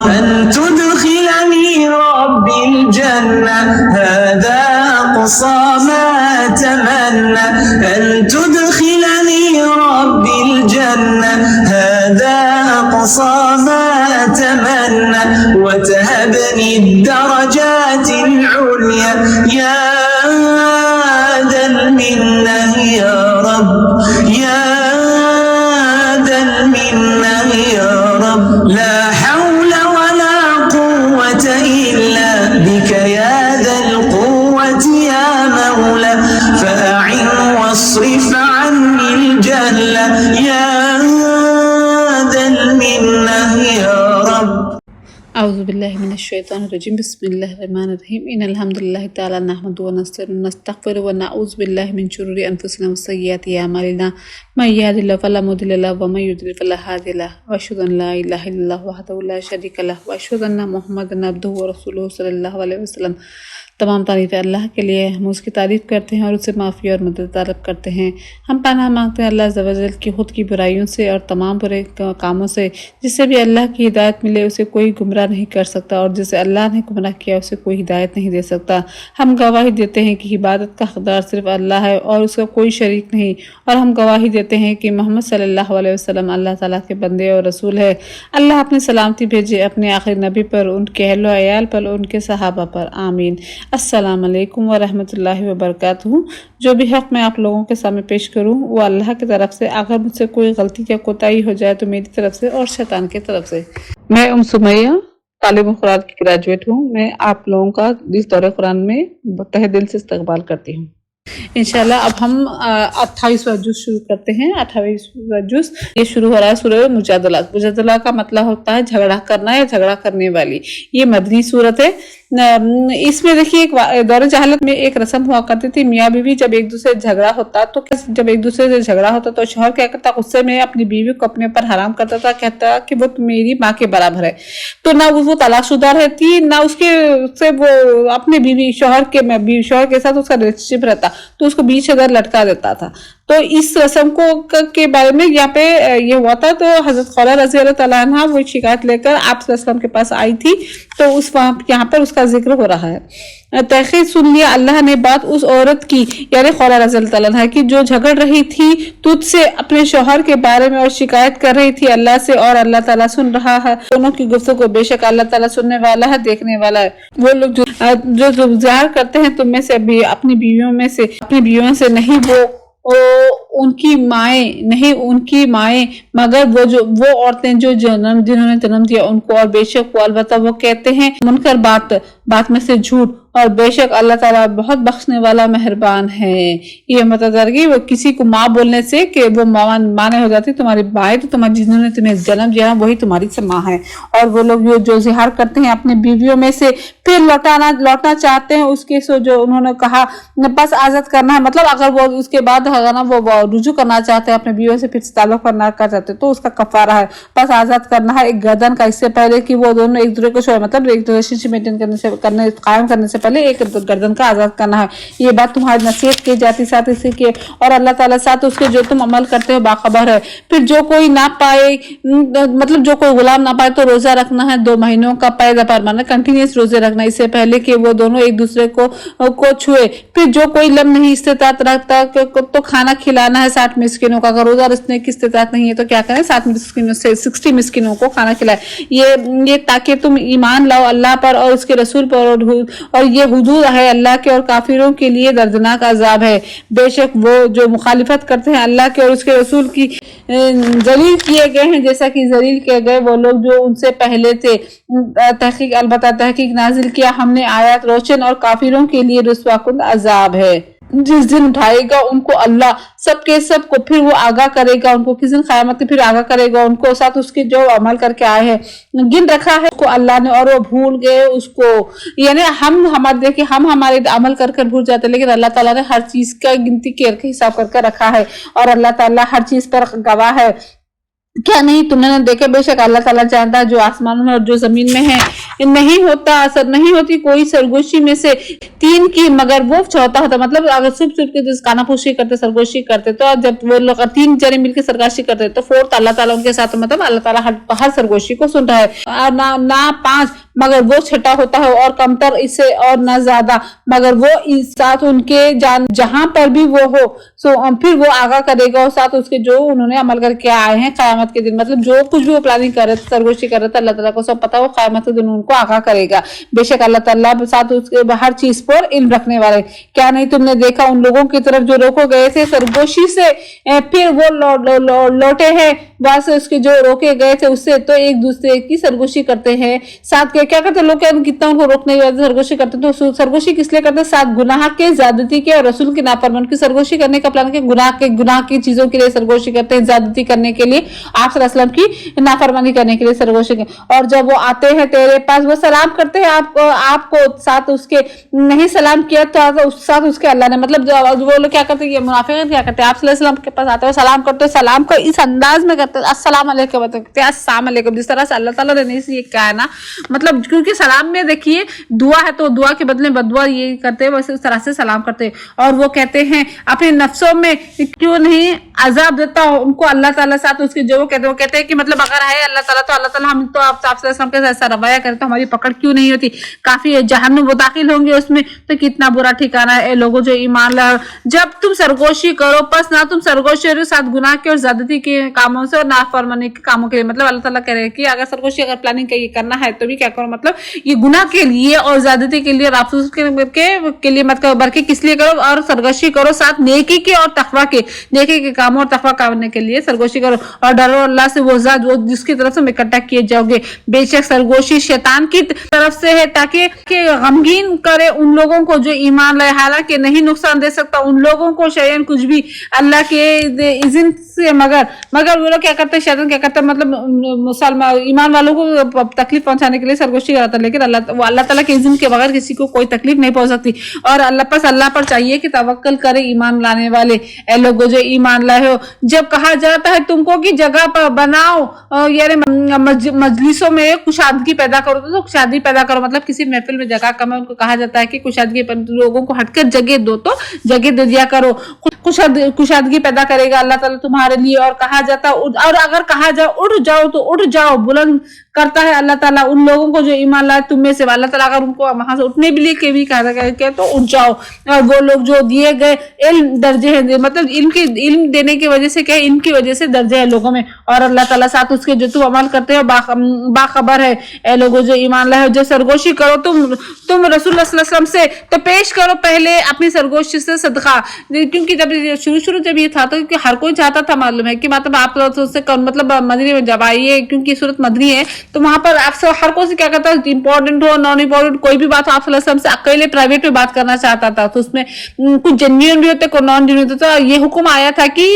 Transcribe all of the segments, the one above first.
أن تدخلني ربي الجنة هذا أقصى ما أتمنى أن تدخلني ربي الجنة هذا أقصى ما أتمنى وتهبني الدرجات العليا يا ذا المنة يا رب يا ذا المنة يا رب لا حول ولا قوة إلا بك يا ذا القوة يا مولى فأعن واصرف عني الجهل يا ذا المنة يا رب. أعوذ بالله من الشيطان الرجيم بسم الله الرحمن الرحيم إن الحمد لله تعالى نحمده ونستعينه ونستغفره ونعوذ بالله من شرور أنفسنا وسيئات أعمالنا من يهد الله فلا مضل له ومن يضلل فلا هادي له وأشهد أن لا إله إلا الله وحده لا شريك له وأشهد أن محمدا عبده ورسوله صلى الله عليه وسلم. तमाम तारीफ़ अल्लाह के लिए, हम उसकी तारीफ़ करते हैं और उससे माफ़ी और मदद तलब करते हैं. हम पनाह मांगते हैं अल्लाह अज़्ज़ व जल की ख़ुद की बुराइयों से और तमाम बुरे कामों से. जिससे भी अल्लाह की हिदायत मिले उसे कोई गुमराह नहीं कर सकता और जिसे अल्लाह ने गुमराह किया उसे कोई हिदायत नहीं दे सकता. हम गवाही देते हैं कि इबादत का हक़दार सिर्फ़ अल्लाह है और उसका कोई शरीक नहीं, और हम गवाही देते हैं कि मोहम्मद सल्लल्लाहु अलैहि वसल्लम अल्लाह ताला के बंदे और रसूल है. अल्लाह अपनी सलामती भेजे अपने आखिरी नबी पर, उनके अहल व अयाल पर, उनके सहाबा पर. आमीन. अस्सलाम वालेकुम व रहमतुल्लाहि व बरकातहू. जो भी हक़ मैं आप लोगों के सामने पेश करूँ वो अल्लाह की तरफ से. अगर मुझसे कोई गलती या कोताही हो जाए तो मेरी तरफ से और शैतान की तरफ से. मैं सुमैया तालिब कुरान की ग्रेजुएट हूँ. मैं आप लोगों का इस दौरे कुरान में तहे दिल से इस्तकबाल करती हूँ. इंशाल्लाह अब हम 28वां जुज़ शुरू करते हैं. 28वां जुज़ ये शुरू हो रहा है सूरह मुजादला. मुजादला का मतलब होता है झगड़ा करना या झगड़ा करने वाली. ये मदनी सूरत है. इसमें देखिए एक दौर जहालत में एक रस्म हुआ करती थी. मियाँ बीवी जब एक दूसरे से झगड़ा होता तो शौहर क्या करता, गुस्से में अपनी बीवी को अपने पर हराम करता था. कहता कि वो मेरी माँ के बराबर है. तो ना वो तलाकशुदा रहती, ना उसके से वो अपने बीवी शौहर के साथ उसका रिलेशनशिप रहता, तो उसको बीच अगर लटका देता था. तो इस रस्म को के बारे में यहाँ पे ये हुआ था. तो हजरत खौला रज़ी अल्लाह तआला अन्हा वो शिकायत लेकर आप सल्लल्लाहु के पास आई थी. तो उस यहाँ पर उसका जिक्र हो रहा है. तहक़ीक़ सुन लिया अल्लाह ने बात उस औरत की, यानी खौला रज़ी अल्लाह तआला अन्हा की, जो झगड़ रही थी तुझसे अपने शौहर के बारे में और शिकायत कर रही थी अल्लाह से, और अल्लाह ताला सुन रहा है दोनों की गुफ्तगू. बेशक अल्लाह ताला सुनने वाला है, देखने वाला है. वो लोग जो ज़ाहिर करते हैं तुम में से भी अपनी बीवियों से नहीं उनकी माएँ मगर वो औरतें जिन्होंने जन्म दिया उनको, और बेशक वो अलबत्ता वो कहते हैं मुनकर बात में से झूठ, और बेशक अल्लाह ताला बहुत बख्शने वाला मेहरबान है. ये मतलब कि वो किसी को माँ बोलने से कि वो माने हो जाती तुम्हारी माँ, तो तुम्हारी जिन्होंने तुम्हें जन्म दिया वही तुम्हारी माँ है. और वो लोग जो ज़िहार करते हैं अपनी बीवियों में से फिर लौटना चाहते हैं उसके से जो उन्होंने कहा बस आज़ाद करना है, मतलब अगर वो उसके बाद ना वो रुजू करना चाहते हैं अपने बीवियों से, फिर ताल्लुक़ करना चाहते तो उसका कफ़ारा है बस आज़ाद करना है एक गर्दन का. इससे पहले कि वो दोनों एक दूसरे को मतलब एक रिलेशनशिप मेंटेन कायम करने से पहले एक गर्दन का आज़ाद करना है. ये बात तुम्हारी नसीहत की जाती साथ इसी के, और अल्लाह ताला साथ उसके जो तुम अमल करते हो बाखबर है. फिर जो कोई ना पाए, मतलब जो कोई गुलाम ना पाए तो रोज़ा रखना है 2 महीनों का पैदा परमाना कंटिन्यूस रोजे रखना, इससे पहले कि वो दोनों एक दूसरे को छुए. फिर जो कोई लम नहीं इस्तिताअत रखता तो खाना खिलाना है 60 मिस्किनों का. अगर रोजा रखने की इस्तिताअत नहीं है तो क्या करें, 60 मिस्किनों को खाना खिलाए. ये ताकि तुम ईमान लाओ अल्लाह पर और उसके रसूल पर, और ये हुदूद है अल्लाह के, और काफिरों के लिए दर्दनाक अजाब है. बेशक वो जो मुखालिफत करते हैं अल्लाह के और उसके रसूल की जलील किए गए हैं जैसा कि जलील किए गए वो लोग जो उनसे पहले थे. तहकीक नाजिल किया हमने आयत रोशन, और काफिरों के लिए रुस्वाकुन अजाब है. जिस दिन उठाएगा उनको अल्लाह सबको, फिर वो आगाह करेगा उनको. किस दिन क़यामत के फिर आगाह करेगा उनको, साथ उसके जो अमल करके आए हैं गिन रखा है उसको अल्लाह ने, और वो भूल गए उसको. यानी हम हमारे अमल कर भूल जाते हैं, लेकिन अल्लाह ताला ने हर चीज का गिनती करके हिसाब करके रखा है, और अल्लाह ताला हर चीज पर गवाह है. क्या नहीं तुमने न देखा बेशक अल्लाह ताला जानता है जो आसमानों में और जो जमीन में है, नहीं होता असर, नहीं होती कोई सरगोशी में से तीन की मगर वो चौथा होता। मतलब अगर छुप छुप के कानाफूसी करते सरगोशी करते तो जब वो लोग तीन जने मिलकर सरगोशी करते तो फोर्थ अल्लाह ताला उनके साथ, मतलब अल्लाह ताला हर सरगोशी को सुन रहा है। ना पांच मगर वो छठा होता है और कमतर इससे और न ज्यादा मगर वो इस साथ उनके जहां पर भी वो हो सो फिर वो आगा करेगा और साथ उसके जो उन्होंने अमल करके आए हैं क़यामत के दिन। मतलब जो कुछ भी वो प्लानिंग कर रहे थे सरगोशी कर रहे थे अल्लाह ताला को सब पता, वो क़यामत के दिन उनको आगा करेगा। बेशक अल्लाह ताला साथ उसके हर चीज पर इल्म रखने वाले। क्या नहीं तुमने देखा उन लोगों की तरफ जो रोको गए थे सरगोशी से, फिर वो लौटे हैं वहां से उसके जो रोके गए थे उससे, तो एक दूसरे की सरगोशी करते हैं। साथ क्या करते लोग, कितना उनको रोकने के बाद सरगोशी करते, तो सरगोशी किस लिए करते? साथ गुनाह के, ज्यादती के और रसूल की नाफरमानी की सरगोशी करने का प्लान के, गुनाह की चीजों के लिए सरगोशी करते हैं, ज्यादती करने के लिए, आप सल्लल्लाहु अलैहि वसल्लम की नाफरमानी करने के लिए सरगोशी के। और जब वो आते हैं तेरे पास वो सलाम करते हैं आपको साथ उसके नहीं सलाम किया तो साथ उसके अल्लाह ने, मतलब वो लोग क्या करते हैं, मुनाफिक क्या करते हैं, आप सल्लल्लाहु अलैहि वसल्लम के पास आते हैं सलाम करते हैं, सलाम को इस अंदाज में करते हैं अस्सलाम अलैकुम, अस्सलाम अलैकुम, जिस तरह से अल्लाह ताला ने ये कहा है ना। मतलब क्योंकि सलाम में देखिए दुआ है तो दुआ के बदले बदुआ ये करते हैं, वैसे उस तरह से सलाम करते हैं। और वो कहते हैं अपने नफ्सों में क्यों नहीं अजाब देता हो उनको अल्लाह ताला साथ उसके जो वो कहते हैं कि मतलब अगर है अल्लाह ताला तो अल्लाह ताला हम तो आप के ऐसा रवैया करें तो हमारी पकड़ क्यों नहीं होती, काफी जहन्नुम वो दाखिल होंगे उसमें, तो कितना बुरा ठिकाना है लोगों जो ईमान लाओ। जब तुम सरगोशी करो बस ना तुम सरगोशी करो साथ गुनाह के और ज्यादती के कामों से और नाफरमानी के कामों के लिए। मतलब अल्लाह ताला कह रहे हैं कि अगर सरगोशी अगर प्लानिंग करना है तो भी क्या करो, मतलब ये गुनाह के लिए और ज्यादती के लिए और अफसोस के लिए मत करो, बल्कि किस लिए करो और सरगोशी करो साथ नेकी के और तकवा के, नेकी के कामों और तकवा करने के लिए सरगोशी करो। और डरो अल्लाह से वो ज़ात वो जिसकी तरफ से इकट्ठा किए जाओगे। बेशक सरगोशी शैतान की तरफ से है ताकि गमगीन करे उन लोगों को जो ईमान लाए, हालांकि नहीं नुकसान दे सकता उन लोगों को शैतान कुछ भी अल्लाह के इज़्न से, मगर वो लोग क्या करते हैं, शैतान क्या करता है, मतलब मुसलमान ईमान वालों को तकलीफ पहुंचाने के लिए सरगोशी कराता है, लेकिन अल्लाह ताला के इज़्न के बगैर किसी को कोई तकलीफ नहीं पहुंच सकती। और अल्लाह पर चाहिए कि तवक्कल करे ईमान लाने वाले ए लोगों जो ईमान लाए हो। जब कहा जाता है तुमको कि जगह पर बनाओ यानी मजलिसों में कुशादगी पैदा करो, तो कुशादगी पैदा करो, मतलब किसी महफिल में जगह कम है उनको कहा जाता है कि कुशादगी, लोगों को हटकर जगह दो तो जगह दे दिया करो, कुशादगी पैदा करेगा अल्लाह ताला तुम्हारे लिए। और कहा जाता और अगर कहा जाए उठ जाओ तो उठ जाओ, बुलंद करता है अल्लाह ताला उन लोगों को जो ईमान लाए तुम में से। अल्लाह ताला अगर उनको वहां से उठने भी लिए के भी कहा तो उठ जाओ। और वो लोग जो दिए गए इल्म दर्जे हैं, मतलब इल्म देने की वजह से क्या है, इनकी वजह से दर्जे है लोगों में। और अल्लाह ताला साथ उसके जो तुम अमल करते हो बाखबर है ए लोगों जो ईमान लाए हो। जो सरगोशी करो तुम रसूलुल्लाह सल्लल्लाहु अलैहि वसल्लम से तो पेश करो पहले अपनी सरगोशी से सदका, क्योंकि जब शुरू जब ये था तो क्योंकि हर कोई चाहता था, मालूम है कि मतलब आप उससे मतलब मदनी में जब आइए, क्योंकि सूरत मदनी है तो वहां पर अक्सर हर कोई क्या करता है, इंपॉर्टेंट हो नॉन इंपॉर्टेंट कोई भी बात हो आप सल्लल्लाहु अलैहि वसल्लम से अकेले प्राइवेट में बात करना चाहता था, तो उसमें कुछ जेन्युइन भी होते कुछ नॉन जेन्युइन होते। तो ये हुक्म आया था कि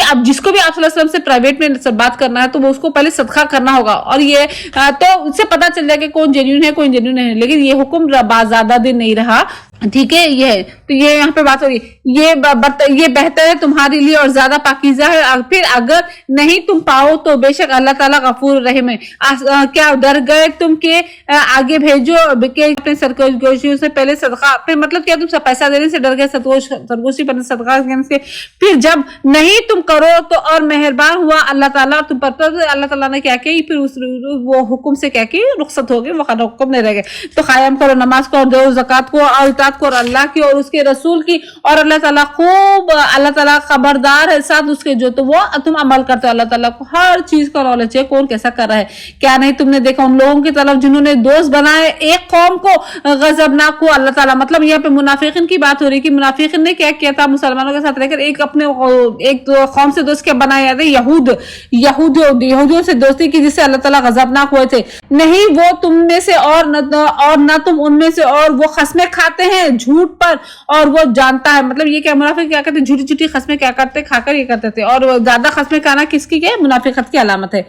अब जिसको भी आप सल्लल्लाहु अलैहि वसल्लम से प्राइवेट में बात करना है तो वो उसको पहले सदका करना होगा। और ये तो उससे पता चल जाएगा कौन जेन्युइन है कौन जेन्युइन है। लेकिन ये हुक्म ज्यादा दिन नहीं रहा, ठीक है। ये है तो ये यहाँ पे बात हो रही, ये बेहतर है तुम्हारे लिए और ज्यादा पाकीज़ा है। फिर अगर नहीं तुम पाओ तो बेशक अल्लाह ताला गफूर रहीम है। क्या डर गए तुम के आगे भेजो के अपने सरगोशियों से पहले सदका, फिर मतलब क्या तुम पैसा देने से डर गए सरगोशी पर सदका देने से, फिर जब नहीं तुम करो तो और मेहरबान हुआ अल्लाह ताला तुम पर। अल्लाह ताला ने क्या किया, फिर वो हुक्म से क्या की रुखसत हो गई, वो हुक्म नहीं रह गए। तो कायम करो नमाज को और दो ज़कात को और को और अल्लाह की और उसके रसूल की, और अल्लाह ताला खबरदार है साथ उसके जो तो वो तुम अमल करते हो। अल्लाह ताला को हर चीज का नॉलेज है कौन कैसा कर रहा है। क्या नहीं तुमने देखा उन लोगों की तरफ जिन्होंने दोस्त बनाए एक कौम को गजबनाक को अल्लाह ताला, मतलब यहाँ पे मुनाफिकिन की बात हो रही कि मुनाफिकिन ने क्या किया था मुसलमानों के साथ रहकर एक अपने एक कौम से दोस्त क्या बनाए जाते यहूदियों से दोस्ती की जिससे अल्लाह ताला गजबनाक हुए थे। नहीं वो तुम में से और न तुम उनमें से, और वो खस्में खाते हैं झूठ पर और वो जानता है। मतलब ये क्या मुनाफिक क्या करते, झूठी झूठी खस्में क्या करते खाकर ये करते थे। और ज्यादा खस्में खाना किसकी क्या मुनाफिकत की अलामत है।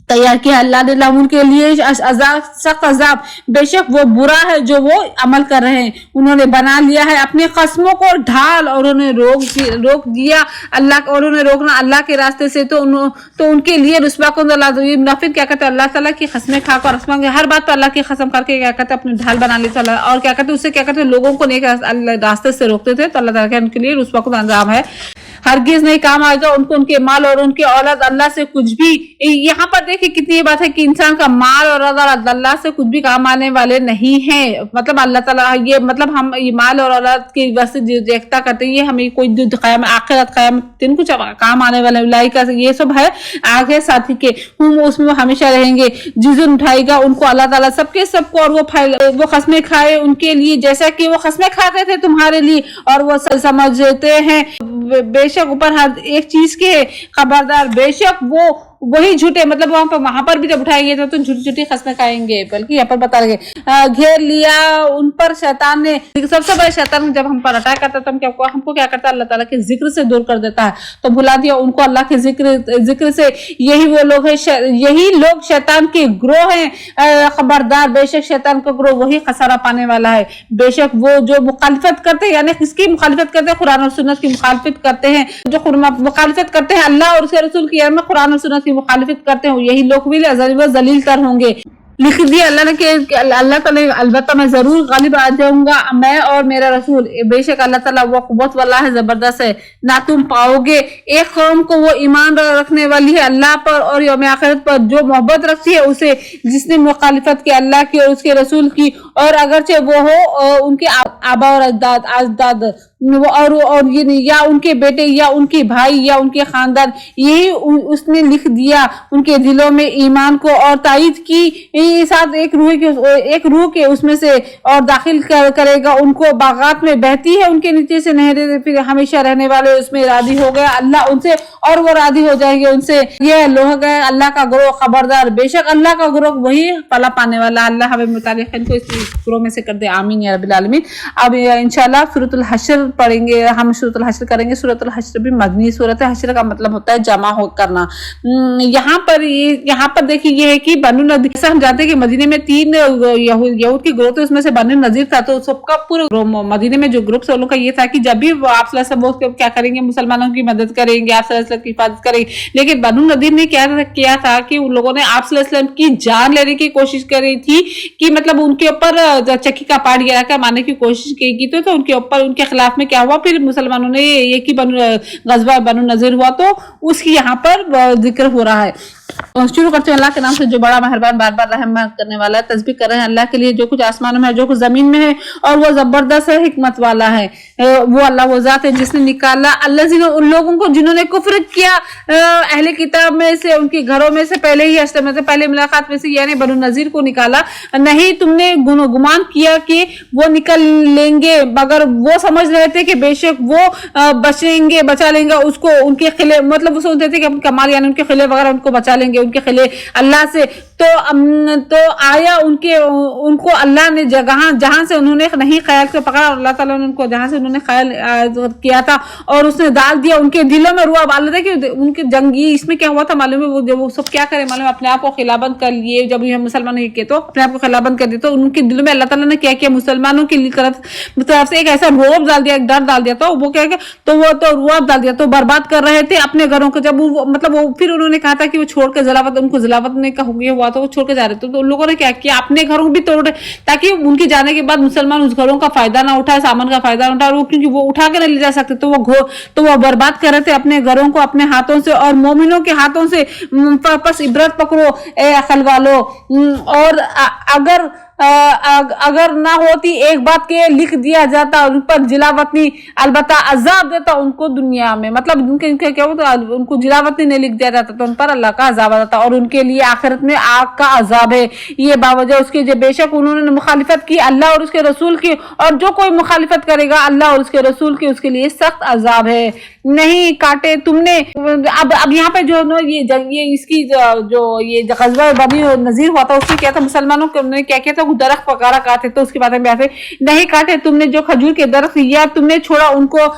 तैयार किया अल्लाह ने लहुम उनके लिए अजाब, सख्त अजाब, बेशक वो बुरा है जो वो अमल कर रहे हैं। उन्होंने बना लिया है अपने कस्मों को ढाल और उन्हें रोक दिया अल्लाह, और उन्हें रोकना अल्लाह के रास्ते से तो उनके लिए रुस्वा को मुनाफिक क्या कहते हैं, अल्लाह ताला की कसमें खाकर हर बात पर अल्लाह की कसम करके क्या कहते हैं अपने ढाल बना लेते हैं, और क्या कहते हैं उससे क्या कहते हैं लोगों को नेक रास्ते से रोकते थे, तो अल्लाह ताला उनके लिए रुस्वा को अंजाम है। हरगिज नहीं काम आएगा उनको उनके माल और उनके औलाद अल्लाह से कुछ भी। यहाँ पर देखिए कितनी बात है कि इंसान का माल और औलाद अल्लाह से कुछ भी काम आने वाले नहीं है। मतलब अल्लाह ताला ये मतलब हम ये माल और औलाद की वजह से देखता करते हैं, ये हमें कोई क़यामत आखिरत क़यामत दिन कुछ काम आने वाले लाइक ये सब है आगे साथी के हम उसमें हमेशा रहेंगे। जिजुन उठाएगा उनको अल्लाह ताला सबके सबको, और वो खस्में खाए उनके लिए जैसा कि वो खस्में खाते थे तुम्हारे लिए, और वो समझते हैं बेशक ऊपर हर एक चीज के खबरदार, बेशक वो वही झूठे मतलब वहां पर भी जब उठाएंगे तो झूठी खस्में खाएंगे। बल्कि यहाँ पर बता रहे घेर लिया उन पर शैतान ने, सबसे बड़े शैतान जब हम पर अटैक करता है तो हमको क्या करता है अल्लाह ताला के जिक्र से दूर कर देता है, तो भुला दिया उनको अल्लाह के जिक्र से। यही वो लोग है, यही लोग शैतान के ग्रोह हैं, खबरदार बेशक शैतान का ग्रोह वही खसारा पाने वाला है। बेशक वो जो मुखालिफत करते हैं, यानी किसकी मुखालिफत करते हैं, कुरान और सुन्नत की मुखालिफत करते हैं, जो मुखालिफत करते हैं अल्लाह और उसके रसूल की, यानी कुरान और सुन्नत की मुखालिफत करते हैं, यही लोग भी जलील तर होंगे। लिख दिया अल्लाह ने कि अल्लाह ताला अलबत्ता मैं जरूर गालिब आ जाऊंगा, मैं और मेरा रसूल। बेशक अल्लाह ताला वो कुव्वत वाला है, जबरदस्त है। ना तुम पाओगे एक कौम को वो ईमान रखने वाली है अल्लाह पर और यौम आखिरत पर, जो मोहब्बत रखती है उसे, जिसने मुखालिफत की अल्लाह की और उसके रसूल की, और अगरचे वो हो उनके आबा और अजदाद और ये या उनके बेटे या उनके भाई या उनके खानदान, यही उसने लिख दिया उनके दिलों में ईमान को और तायद की साथ एक रूह के उसमें से, और दाखिल करेगा उनको बागात में बहती है उनके नीचे से नहरें, फिर हमेशा रहने वाले उसमें राजी हो गया अल्लाह उनसे और वो राजी हो जाएंगे उनसे। यह लोग है अल्लाह का ग्रोह, खबरदार बेशक अल्लाह का ग्रोह वही फला पाने वाला। अल्लाह हमें मुतालिक इनको इस ग्रोह में से कर दे, आमीन या रब्बिल आलमीन। अब इंशाल्लाह सूरतुल हश्र पढ़ेंगे, हम सूरतुल हश्र करेंगे। सूरतुल हश्र भी मदनी सूरत है, हश्र का मतलब होता है जमा हो करना। यहाँ पर देखिए ये है कि बनु नज़ीर, जैसा हम जानते हैं कि मदीने में 3 यहूद के ग्रुप थे, उसमें से बनु नज़ीर था, तो सबका पूरा मदीने में जो ग्रुप से उन का ये था कि जब भी आप क्या करेंगे मुसलमानों की मदद करेंगे, आप की हिफाजत करेंगे। लेकिन बनु नज़ीर ने क्या किया था कि उन लोगों ने आप की जान लेने की कोशिश करी थी, कि मतलब उनके ऊपर चक्की का पाट गिरा कर मारने की कोशिश की तो उनके ऊपर उनके खिलाफ में क्या हुआ, फिर मुसलमानों ने ये कि गज़वा बनु नज़ीर हुआ, तो उसकी यहाँ पर जिक्र हो रहा है। शुरू करते हैं अल्लाह के नाम से जो बड़ा मेहरबान बार बार रहम करने वाला है। तस्बीह कर रहे हैं अल्लाह के लिए जो कुछ आसमानों में है, जो कुछ जमीन में है, और वो जबरदस्त है, हिकमत वाला है। वो अल्लाह वो जात है जिसने निकाला अल्लाह उन लोगों को जिन्होंने कुफ्र किया अहले किताब में से, उनके घरों में से पहले ही पहले मुलाकात में से, यानी बनु नज़ीर को निकाला। नहीं तुमने गुमान किया कि वो निकल लेंगे, मगर वो समझ रहे थे कि बेशक वो बचा लेंगे उसको, उनके खिले मतलब वो सोचते थे कि हम कमाल यानी उनके खिले वगैरह उनको बचा लेंगे उनके खिले अल्लाह से। तो आया उनको अल्लाह ने जहां से उन्होंने नहीं ख्याल से पकड़ा, अल्लाह ताला ने उनको जहां से उन्होंने ख्याल किया था और उसने डाल दिया उनके दिलों में रुआब। अल्लाह देखिए उनके जंगी इसमें क्या हुआ था मालूम है, वो सब क्या करे मालूम, अपने आप को खिलाबंद कर लिए। जब ये मुसलमान किए तो अपने आप को खिलाबंद कर दिया, तो उनके दिलों में अल्लाह ताला ने क्या किया, मुसलमानों की तरफ से एक ऐसा रुआब डाल दिया, एक डर डाल दिया। तो वो क्या तो वो तो रुआब डाल दिया, तो बर्बाद कर रहे थे अपने घरों को। जब मतलब वो फिर उन्होंने कहा था कि वो छोड़ कर उनको जलावत ने कहा हुआ तो वो छोड़ के जा रहे थे, तो उन लोगों ने क्या किया अपने घरों भी तोड़, ताकि उनके जाने के बाद मुसलमान उस घरों का फायदा ना उठाए, सामान का फायदा ना उठाए, वो क्योंकि वो उठा के नहीं ले जा सकते, तो वो बर्बाद कर रहे थे अपने घरों को अपने हाथों से और मोमिनों के हाथों से। बस इबरत पकड़ो ए अकल वालों, और अगर ना होती एक बात के लिख दिया जाता उन पर जिलावतनी, अलबत्ता अजाब देता उनको दुनिया में, मतलब उनके क्या होता उनको जिलावतनी नहीं लिख दिया जाता तो उन पर अल्लाह का अजाब आता, और उनके लिए आखिरत में आग का अजाब है। ये बावजूद उसके जो बेशक उन्होंने मुखालिफत की अल्लाह और उसके रसूल की, और जो कोई मुखालिफत करेगा अल्लाह और उसके रसूल की उसके लिए सख्त अजाब है। नहीं काटे तुमने। अब यहाँ पे जो ये इसकी जो ये गज़वा बनी नज़ीर हुआ था उसमें क्या था, मुसलमानों को क्या किया था, درخت वगैरह काटे तो उसकी बातें भी आते नहीं काटे, तुमने जो खजूर के दरख्त या तुमने छोड़ा उनको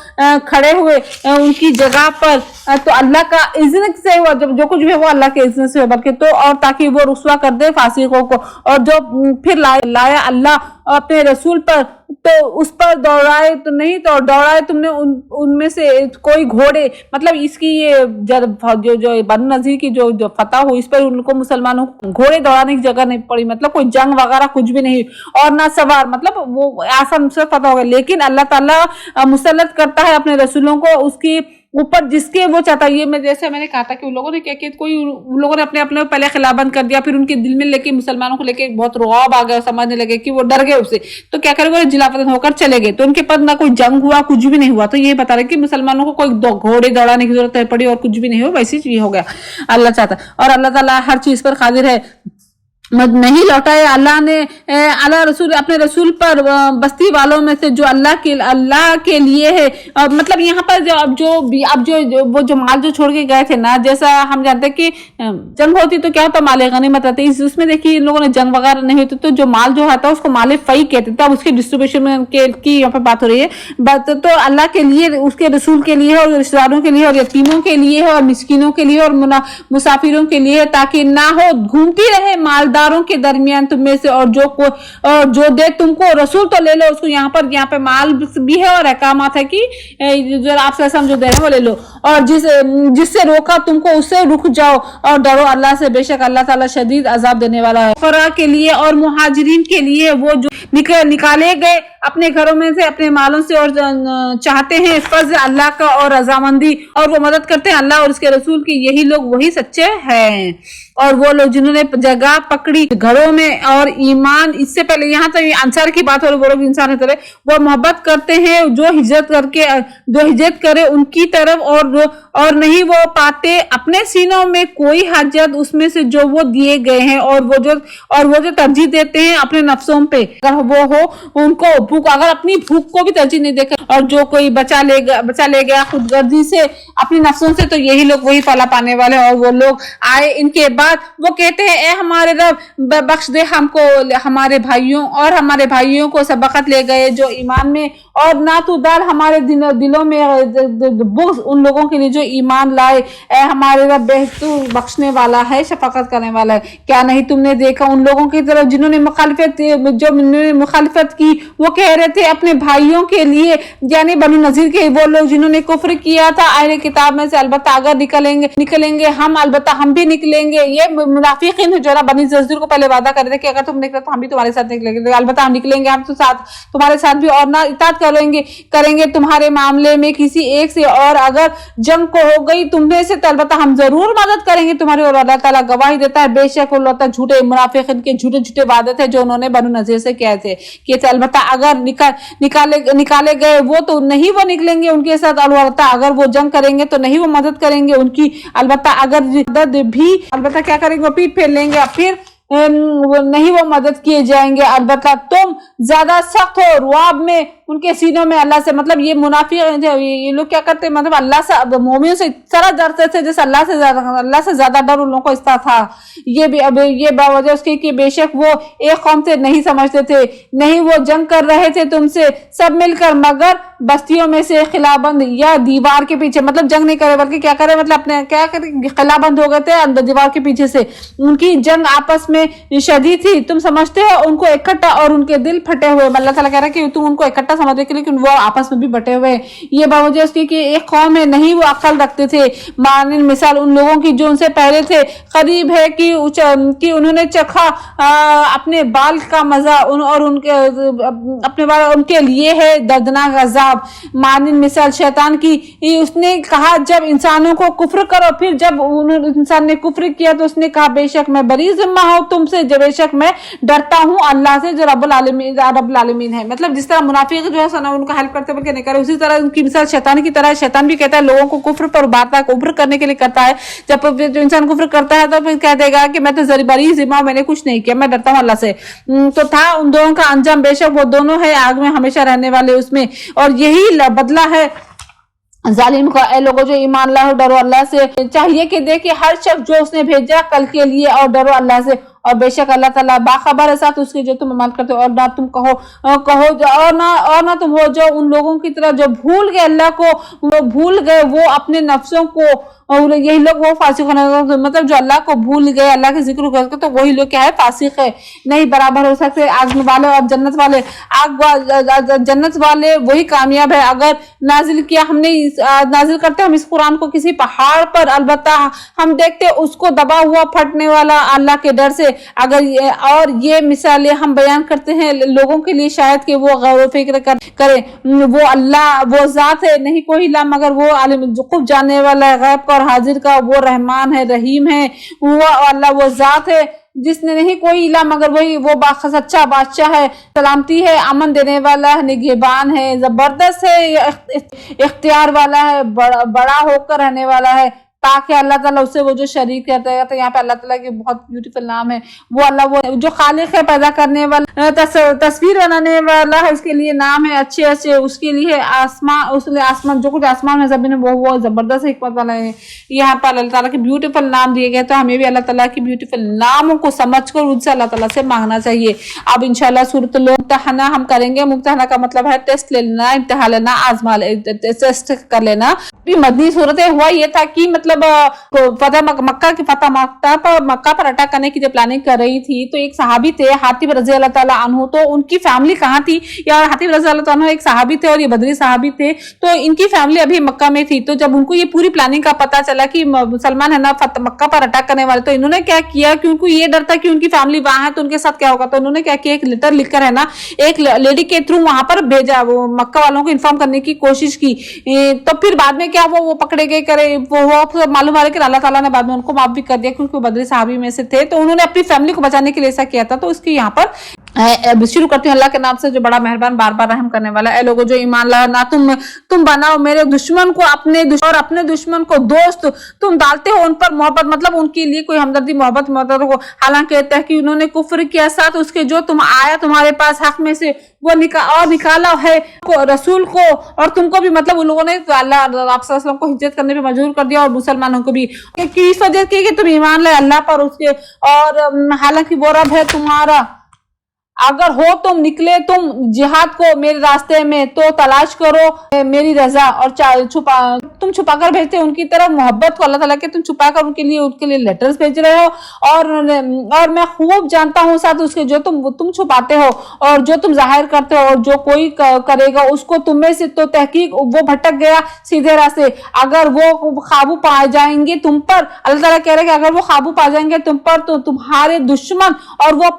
खड़े हुए उनकी जगह पर, तो अल्लाह का इज़्न से हुआ, जब जो कुछ भी है वो अल्लाह के इज़्न से, बल्कि तो और ताकि वो रुस्वा कर दे फासिकों को। और जो फिर लाया अल्लाह अपने रसूल पर तो उस पर दौड़ाए तो नहीं, तो दौड़ाए तुमने उनमें से कोई घोड़े, मतलब इसकी ये जो बनु नज़ीर की जो फतह हुई इस पर उनको मुसलमानों को घोड़े दौड़ाने की जगह नहीं पड़ी, मतलब कोई जंग वगैरह कुछ भी नहीं, और ना सवार, मतलब वो आसान से फतह हो गया। लेकिन अल्लाह ताला मुसल्लत करता है अपने रसूलों को उसकी ऊपर जिसके वो चाहता है। ये मैं जैसे मैंने कहा था कि उन लोगों ने क्या किया, कोई उन लोगों ने अपने अपने पहले खिलाफत कर दिया, फिर उनके दिल में लेके मुसलमानों को लेके बहुत रुआब आ गया, समझने लगे कि वो डर गए उससे, तो क्या करें वो जिलाफतन होकर चले गए, तो उनके पास ना कोई जंग हुआ कुछ भी नहीं हुआ। तो ये बता रहे कि मुसलमानों को कोई घोड़े दौड़ाने की जरूरत नहीं पड़ी और कुछ भी नहीं हो, वैसी चीज हो गया अल्लाह चाहता। और अल्लाह ताला हर चीज पर कादिर है, नहीं लौटाए अल्लाह ने अल्लाह रसूल अपने रसूल पर बस्ती वालों में से जो अल्लाह के लिए है। मतलब यहाँ पर अब जो माल जो छोड़ के गए थे ना, जैसा हम जानते हैं कि जंग होती तो क्या होता, माले गनीमत आते, उसमें देखिए इन लोगों ने जंग वगैरह नहीं होती, तो जो माल जो आता है उसको माले फई कहते थे। अब उसके डिस्ट्रीब्यूशन की यहाँ पर बात हो रही है, तो अल्लाह के लिए, उसके रसूल के लिए और रिश्तेदारों के लिए और यतीमों के लिए है और मिस्किनों के लिए और मुसाफिरों के लिए, ताकि ना हो घूमती रहे माल के दरमियान तुम में से, और जो दे तुमको रसूल तो ले लो उसको। यहाँ पे माल भी है और अहकामात है कि जो आप जो दे रहे वो ले लो, और जिससे रोका तुमको उससे रुक जाओ और डरो अल्लाह से, बेशक अल्लाह ताला शदीद अजाब देने वाला है। फुकरा के लिए और मुहाजिरीन के लिए वो जो निकाले गए अपने घरों में से अपने मालों से और चाहते हैं फज़ल अल्लाह का और रजामंदी, और वो मदद करते हैं अल्लाह और उसके रसूल की, यही लोग वही सच्चे हैं। और वो लोग जिन्होंने जगह पकड़ी घरों में और ईमान, इससे पहले यहाँ तक अंसार की बात हो रही, वो लोग इंसान है, वो मोहब्बत करते हैं जो हिजरत करे उनकी तरफ, और नहीं वो पाते अपने सीनों में कोई हाजत उसमें से जो वो दिए गए हैं, और वो जो तरजीह देते हैं अपने नफ्सों पे, अगर वो हो उनको भूख, अगर अपनी भूख को भी तरजीह नहीं देकर, और जो कोई बचा ले गया खुदगर्जी से अपनी नफ्सों से, तो यही लोग वही फला पाने वाले। और वो लोग आए इनके बाद वो कहते हैं ए हमारे रब बख्श दे हमको हमारे भाइयों को सबकत ले गए जो ईमान में, और ना तू डाल हमारे दिलों में बुग़्ज़ उन लोगों के लिए जो ईमान लाए। ए हमारे रब तू बख्शने वाला है, शफकत करने वाला है। क्या नहीं तुमने देखा उन लोगों की तरफ जिन्होंने मुखालिफत की, वो कह रहे थे अपने भाइयों के लिए, यानी बनु नज़ीर के वो लोग जिन्होंने कुफ्र किया था अहले किताब में से, अलबत्ता अगर निकलेंगे हम भी निकलेंगे। ये मुनाफिकीन जो ना बनी नज़ीर को पहले वादा कर रहे थे कि अगर तुम निकले तो हम भी तुम्हारे साथ निकलेंगे, अलबत्ता हम निकलेंगे, हम तो साथ तुम्हारे साथ भी, और ना इताअत करेंगे तुम्हारे मामले में किसी एक से, और अगर जंग को हो गई तुम्हें से तो अलबत्ता हम जरूर मदद करेंगे तुम्हारी। और अल्लाह ताला गवाही देता है बेशक वो लोग झूठे मुनाफिकीन के झूठे वादे थे जो उन्होंने बनु नज़ीर से किए थे कि अलबत्ता अगर निकाले गए वो तो नहीं वो निकलेंगे उनके साथ, अलबत्ता अगर वो जंग करेंगे तो नहीं वो मदद करेंगे उनकी, अलबत्ता अगर अलबत्ता क्या करेंगे वो पीठ फेर लेंगे, फिर नहीं वो मदद किए जाएंगे। अलबत्ता तुम ज्यादा सख्त हो रुआब में उनके सीनों में अल्लाह से, मतलब ये मुनाफिक ये लोग क्या करते हैं, मतलब अल्लाह से मोमियों से तरह डरते थे जैसे अल्लाह से ज्यादा डर उन लोगों को इसका था। ये भी अब ये बावजूद उसके कि बेशक वो एक कौम से नहीं समझते थे, नहीं वो जंग कर रहे थे तुमसे सब मिलकर, मगर बस्तियों में से खिलाबंद या दीवार के पीछे, मतलब जंग नहीं करे बल्कि क्या करे, मतलब अपने क्या करे खिलाबंद हो गए थे अंदर दीवार के पीछे से, उनकी जंग आपस में शदीद थी, तुम समझते हो उनको इकट्ठा और उनके दिल फटे हुए। अल्लाह ताला कह रहा है कि तुम उनको इकट्ठा समझते के लेकिन वो आपस में भी बटे हुए। ये बावजूद उसके कि एक कौम है नहीं वो अक्ल रखते थे। मानिन मिसाल उन लोगों की जो उनसे पहले थे, करीब है कि उन्होंने चखा अपने बाल का मजा और उनके लिए है दर्दनाक अजाब। मानिन मिसाल शैतान की, उसने कहा जब इंसानों को कुफ्र करो, फिर जब इंसान ने कुफ्र किया तो उसने कहा बेशक मैं बरी जिम्मा हूं तुमसे, बेशक मैं डरता हूं अल्लाह से जो रब्बुल आलमीन है। मतलब जिस तरह मुनाफिक जो है सना उनका हेल्प करते बल्कि नहीं करे, उसी तरह उनकी मिसाल शैतान की तरह। शैतान भी कहता है लोगों को कुफ्र पर बाता कुफ्र करने के लिए करता है। जब जो इंसान कुफ्र करता है तो फिर कह देगा कि मैं तो बरी जिम्मा, मैंने कुछ नहीं किया, मैं डरता हूं अल्लाह से। तो था उन दोनों का अंजाम, बेशक वो दोनों है आग में हमेशा रहने वाले उसमें, और यही बदला है जालिम का। ए लोगों जो ईमान लाओ डरो अल्लाह से, चाहिए कि देखिए हर शख्स जो उसने भेजा कल के लिए, और डरो अल्लाह से اور بے شک اللہ تعالیٰ باخبر ہے ساتھ اس کے جو تم عمل کرتے ہو، اور نہ تم اور نہ تم ہو جو ان لوگوں کی طرح جو بھول گئے اللہ کو، وہ بھول گئے وہ اپنے نفسوں کو، اور یہی لوگ وہ فاسق ہونے، مطلب جو اللہ کو بھول گئے، اللہ کے ذکر کو، تو وہی لوگ کیا ہے فاسق ہے، نہیں برابر ہو سکتے آگ والے اور جنت والے۔ جنت والے وہی کامیاب ہے۔ اگر نازل کیا ہم نے، نازل کرتے ہم اس قرآن کو کسی پہاڑ پر، البتہ ہم دیکھتے اس کو دبا ہوا پھٹنے والا اللہ کے ڈر سے، اگر اور یہ مثالیں ہم بیان کرتے ہیں لوگوں کے لیے شاید کہ وہ غور و فکر کریں۔ وہ اللہ وہ ذات ہے، نہیں کوئی لا مگر وہ عالم خوب جاننے والا ہے، غیب کا اور حاضر کا، وہ رحمان ہے رحیم ہے، وہ اللہ وہ ذات ہے جس نے نہیں کوئی الہ مگر وہی، وہ سچا بادشاہ ہے، سلامتی ہے، امن دینے والا ہے، نگہبان ہے، زبردست ہے، اختیار والا ہے، بڑا ہو کر رہنے والا ہے، تاکہ اللہ تعالیٰ اسے وہ جو شریک کرتا ہے۔ تو یہاں پہ اللہ تعالیٰ کے بہت بیوٹیفل نام ہے، وہ اللہ وہ جو خالق ہے، پیدا کرنے والا، تصویر بنانے والا ہے، اس کے لیے نام ہے اچھے اچھے، اس کے لیے آسمان جو کچھ آسمان میں زمین ہے وہ زبردست حکمت والا ہے۔ یہاں پر اللہ تعالیٰ کے بیوٹیفل نام دیے گئے، تو ہمیں بھی اللہ تعالیٰ کی بیوٹیفل ناموں کو سمجھ کر ان سے اللہ تعالیٰ سے مانگنا چاہیے۔ اب انشاءاللہ سورۃ الممتحنہ ہم کریں گے۔ ممتحنہ کا مطلب ہے ٹیسٹ لے لینا، امتحان لینا، آزما ٹیسٹ کر لینا۔ مدنی صورت ہوا یہ تھا کہ مطلب مکہ پر اٹیک کرنے کی جو پلاننگ کر رہی تھی، تو ایک صحابی تھے حاتب رضی اللہ تعالیٰ عنہ، تو ان کی فیملی کہاں تھی؟ یا حاتب رضی اللہ تعالیٰ عنہ ایک صحابی تھے اور یہ بدری صحابی تھے، تو ان کی فیملی ابھی مکہ میں تھی۔ تو جب ان کو یہ پوری پلاننگ کا پتا چلا کہ مسلمان ہے نا مکہ پر اٹیک کرنے والے، تو انہوں نے کیا کیا کہ ان کو یہ ڈر تھا کہ ان کی فیملی وہاں ہے تو ان کے ساتھ کیا ہوگا، تو انہوں نے کیا کیا ایک لیٹر لکھ کر ہے نا ایک لیڈی کے تھرو وہاں پر بھیجا، وہ مکہ والوں کو انفارم کرنے کی کوشش کی۔ تو پھر بعد میں کیا وہ پکڑے گئے، وہ معلوم ہے کہ اللہ تعالیٰ نے بعد میں ان کو معاف بھی کر دیا کیونکہ وہ بدری صحابی میں سے تھے، تو انہوں نے اپنی فیملی کو بچانے کے لیے ایسا کیا تھا۔ تو اس کی یہاں پر شروع کرتی ہوں اللہ کے نام سے جو بڑا مہربان بار بار رحم کرنے والا ہے۔ اے لوگوں جو ایمان لاؤ، نہ تم بناؤ میرے دشمن کو اور اپنے دشمن کو دوست، تم ڈالتے ہو ان پر محبت، مطلب ان کے لیے کوئی ہمدردی محبت ہو، حالانکہ تحقیق انہوں نے کفر کیا ساتھ اس کے جو تم آیا تمہارے پاس حق میں سے وہ نکالا ہے رسول کو، اور تم کو بھی، مطلب ان لوگوں نے اللہ آپ صلی اللہ علیہ وسلم کو ہجرت کرنے پہ مجبور کر دیا، اور مسلمانوں کو بھی کس وجہ کی کہ تم ایمان لائے اللہ پر اس کے، اور حالانکہ وہ رب ہے تمہارا، اگر ہو تم نکلے تم جہاد کو میرے راستے میں تو تلاش کرو میری رضا، اور تم چھپا کر بھیجتے ان کی طرف محبت کو، اللہ تعالیٰ کے تم چھپا کر ان کے لیے لیٹرز بھیج رہے ہو، اور میں خوب جانتا ہوں ساتھ اس کے جو تم چھپاتے ہو اور جو تم ظاہر کرتے ہو، اور جو کوئی کرے گا اس کو تم میں سے تو تحقیق وہ بھٹک گیا سیدھے راستے، اگر وہ قابو پائے جائیں گے تم پر، اللہ تعالیٰ کہہ رہے کہ اگر وہ قابو پا جائیں گے تم پر تو تمہارے دشمن، اور وہ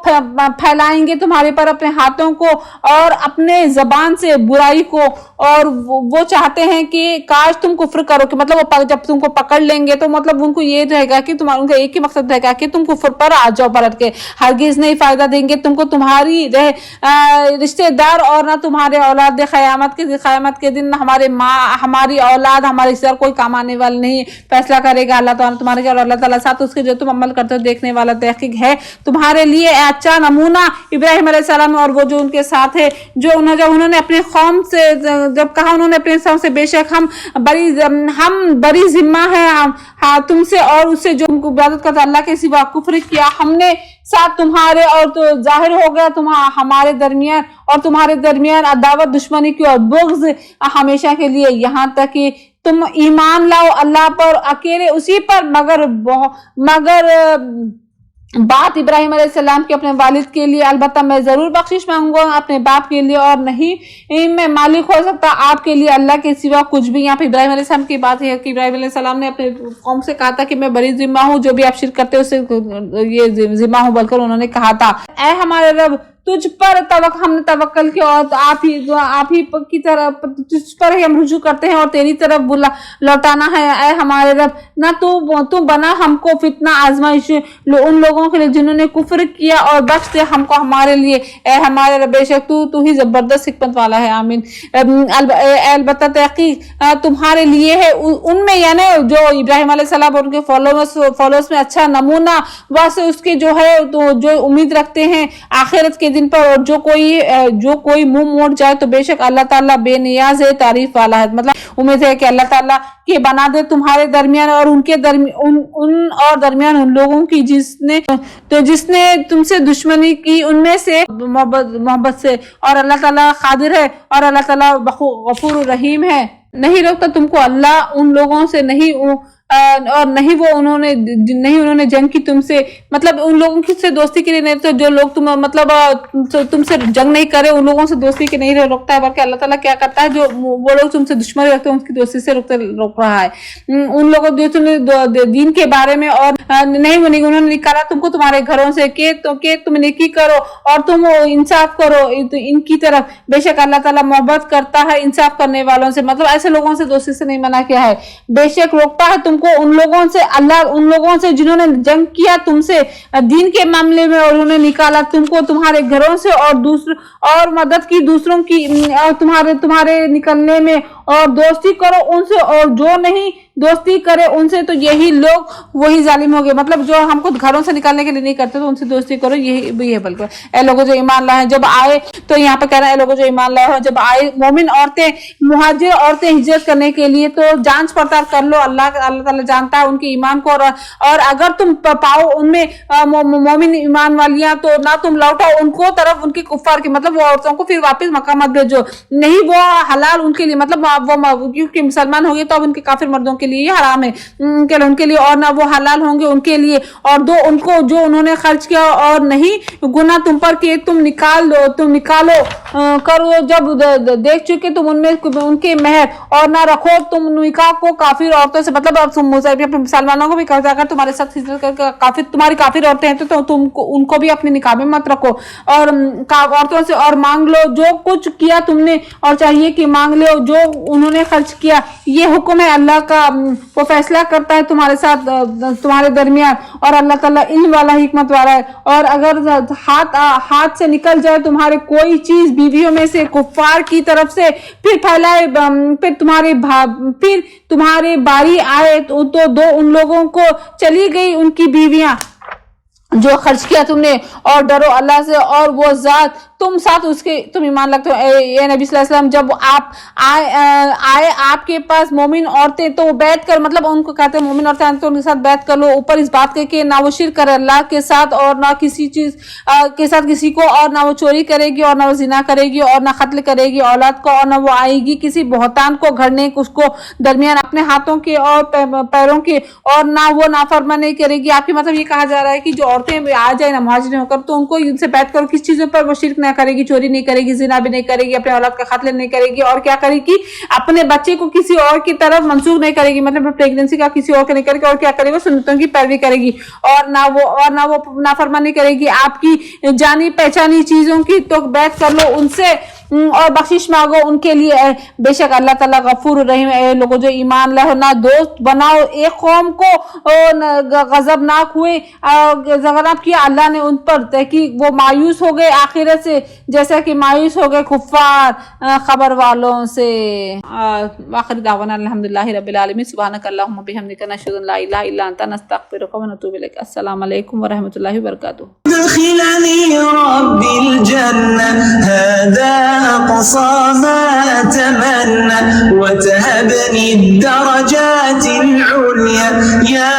پھیلائیں گے تمہارے پر اپنے ہاتھوں کو اور اپنے زبان سے برائی کو، اور وہ چاہتے ہیں کہ کاش تم کفر کرو، کہ مطلب جب تم کو پکڑ لیں گے تو مطلب ان کو یہ رہے گا کہ ان کا ایک ہی مقصد رہے گا کہ تم کفر پر آ جاؤ پلٹ کے، ہرگز نہیں فائدہ دیں گے تم کو تمہاری رشتے دار اور نہ تمہارے اولاد، قیامت کے دن ہماری اولاد ہمارے رشتے دار کوئی کام آنے والا نہیں، فیصلہ کرے گا اللہ تعالیٰ تمہارے، اور اللہ تعالیٰ ساتھ اس کے جو تم عمل کرتے ہو دیکھنے والا تحقیق ہے تمہارے لیے اچھا نمونہ۔ ابراہیم علیہ السلام اور وہ جو ان کے ساتھ ہے، جو انہوں نے اپنے قوم سے جب کہا، انہوں نے اپنے قوم سے بے شک ہم بری ذمہ ہیں تم سے اور اس سے جو ان کو عبادت کرتا اللہ کے سوا، کفر کیا ہم نے ساتھ تمہارے، اور تو ظاہر ہو گیا ہمارے درمیان اور تمہارے درمیان عداوت دشمنی کی اور بغض ہمیشہ کے لیے، یہاں تک کہ تم ایمان لاؤ اللہ پر اکیلے اسی پر، مگر بات ابراہیم علیہ السلام کے اپنے والد کے لیے، البتہ میں ضرور بخشش مانگوں گا اپنے باپ کے لیے، اور نہیں میں مالک ہو سکتا آپ کے لیے اللہ کے سوا کچھ بھی۔ یہاں پہ ابراہیم علیہ السلام کی بات ہے کہ ابراہیم علیہ السلام نے اپنے قوم سے کہا تھا کہ میں بری ذمہ ہوں، جو بھی آپ شرک کرتے ہو اس سے یہ ذمہ ہوں، بلکہ انہوں نے کہا تھا اے ہمارے رب تجھ پر ہم نے توکل کیا، اور آپ ہی کی طرف تجھ پر ہی ہم رجوع کرتے ہیں اور تیری طرف لوٹانا ہے۔ اے ہمارے رب نہ تو بنا ہم کو فتنہ آزمائش ان لوگوں کے لیے جنہوں نے کفر کیا، اور بخش دے ہم کو ہمارے لیے، اے ہمارے رب بے شک تو ہی زبردست حکمت والا ہے، آمین۔ البتہ تحقیق تمہارے لیے ہے ان میں، یعنی جو ابراہیم علیہ السلام اور ان کے فالوورز میں اچھا نمونہ واسطے اس کے جو ہے تو جو امید رکھتے ہیں آخرت کے दिन पर, और जो कोई मुंह मोड़ जाए तो बेशक अल्लाह ताला बेनियाज है, तारीफ वाला है। मतलब उम्मीद है कि अल्लाह ताला के बना दे तुम्हारे दरमियान और उनके दरमियान उन लोगों की जिसने तुमसे दुश्मनी की उनमें से मोहब्बत से, और अल्लाह ताला कादिर है और अल्लाह ताला गफूर रहीम है। नहीं रोकता तुमको अल्लाह उन लोगों से, और नहीं उन्होंने जंग की तुमसे, मतलब उन लोगों की से दोस्ती के लिए नहीं, तो जो लोग तुमसे जंग नहीं करे उन लोगों से दोस्ती के नहीं रोकता है, बल्कि अल्लाह ताला क्या करता है, जो वो लोग तुमसे दुश्मनी रखते हैं उनकी दोस्ती से रोक रहा है। उन लोगों जो तुमने दीन के बारे में और नहीं उन्होंने निकाला तुमको तुम्हारे घरों से कि तुम नेकी करो और तुम इंसाफ करो तो इनकी तरफ, बेशक अल्लाह ताला मोहब्बत करता है इंसाफ करने वालों से। मतलब ऐसे लोगों से दोस्ती से नहीं मना किया है, बेशक रोकता है तुमको उन लोगों से, अल्लाह उन लोगों से जिन्होंने जंग किया तुमसे दीन के मामले में और उन्होंने निकाला तुमको तुम्हारे घरों से और मदद की दूसरों की और तुम्हारे निकलने में, और दोस्ती करो उनसे, और जो नहीं दोस्ती करे उनसे तो यही लोग वही जालिम हो गए। मतलब जो हमको घरों से निकालने के लिए नहीं करते तो उनसे दोस्ती करो, यही भी है। बल्कि ए लोगों जो ईमान लाए जब आए, तो यहाँ पे कह रहे हैं लोगों जो ईमान लाए हो जब आए मोमिन औरतें, मुहाजिर औरतें हिजरत करने के लिए, तो जांच पड़ताल कर लो, अल्लाह ताला जानता है उनके ईमान को, और अगर तुम पाओ उनमें मोमिन ईमान वालियां तो ना तुम लौटाओ उनको तरफ उनके कुफ्फार की, मतलब वो औरतों को फिर वापस मक्का मत भेजो, नहीं वो हलाल उनके लिए, मतलब वो क्योंकि मुसलमान हो गए तो अब उनके काफिर मर्दों के लिए हराम है उनके लिए, और ना वो हलाल होंगे उनके लिए, और दो उनको जो उन्होंने खर्च किया और नहीं गुनाह तुम पर किए तुम निकालो करो, जब देख चुके तुम उनमें उनके मेहर, और ना रखो तुम निकाह को काफिर औरतों से। मतलब अब मुसलमानों को भी कहा, अगर तुम्हारे साथ हिजरत करके तुम्हारी काफिर औरतें हैं तो तुमको उनको भी अपने निकाह में मत रखो, और औरतों से और मांग लो जो कुछ किया तुमने, और चाहिए कि मांग लो जो उन्होंने खर्च किया। ये हुक्म है अल्लाह का, वो फैसला करता है तुम्हारे साथ तुम्हारे दरमियान, और अल्लाह ताला इल्म वाला हिकमत वाला है। और अगर हाथ से निकल जाए तुम्हारे कोई चीज बीवियों में से कुफ्फार की तरफ से, फिर फैलाए, फिर तुम्हारे बारी आए तो दो उन लोगों को चली गई उनकी बीवियां जो खर्च किया तुमने, और डरो अल्लाह से, और वो जात तुम साथ उसके तुम ईमान रखते हो। ए नबी सल्लल्लाहु अलैहि वसल्लम जब आप आए आपके पास मोमिन औरतें, तो बैठ कर, मतलब उनको कहते हैं मोमिन औरतें तो उनके साथ बैठ कर लो, ऊपर इस बात के ना वो शिर्क करे अल्लाह के साथ, और ना किसी चीज के साथ किसी को, और ना वो चोरी करेगी, और ना वो जिना करेगी, और ना कत्ल करेगी औलाद को, और ना वो आएगी किसी बहुतान को घड़ने उसको दरमियान अपने हाथों के और पैरों के, और ना वो नाफरमानी करेगी आपकी। मतलब ये कहा जा रहा है कि जो औरतें आ जाए ना मुहाजिर होकर, तो उनको इनसे बैठ कर किस चीजों पर वो शिर्क ना करेगी, चोरी नहीं करेगी, जिना भी नहीं करेगी, अपने औलाद का कत्ल नहीं करेगी, और क्या करेगी अपने बच्चे को किसी और की तरफ मंसूख नहीं करेगी, मतलब प्रेगनेंसी का किसी और को नहीं करेगी, और क्या करेगी सुन्नतों की पैरवी करेगी, और ना वो नाफरमानी करेगी आपकी जानी पहचानी चीजों की। तो बैठ कर लो उनसे और बख्शिश मांगो उनके लिए, बेशक अल्लाह ताला गफूर रहीम है। लोगों जो ईमान लाओ ना दोस्त बनाओ एक कौम को गजबनाक हुए, गजब किया अल्लाह ने उन पर, तहकीक वो मायूस हो गए आखिरत से जैसा कि मायूस हो गए कुफ्फार खबर वालों से। आखिर दावाना अल्हम्दुलिल्लाहि रब्बिल आलमीन, सुब्हानक अल्लाहुम्मा बिहम्दिका नशहदु अन ला इलाहा इल्ला अंता नस्तगफिरुका व नतूबु इलैक। अस्सलामु अलैकुम व रहमतुल्लाहि व बरकातुहू। أدخلني ربي الجنة هذا أقصى ما أتمنى وتهبني الدرجات العليا يا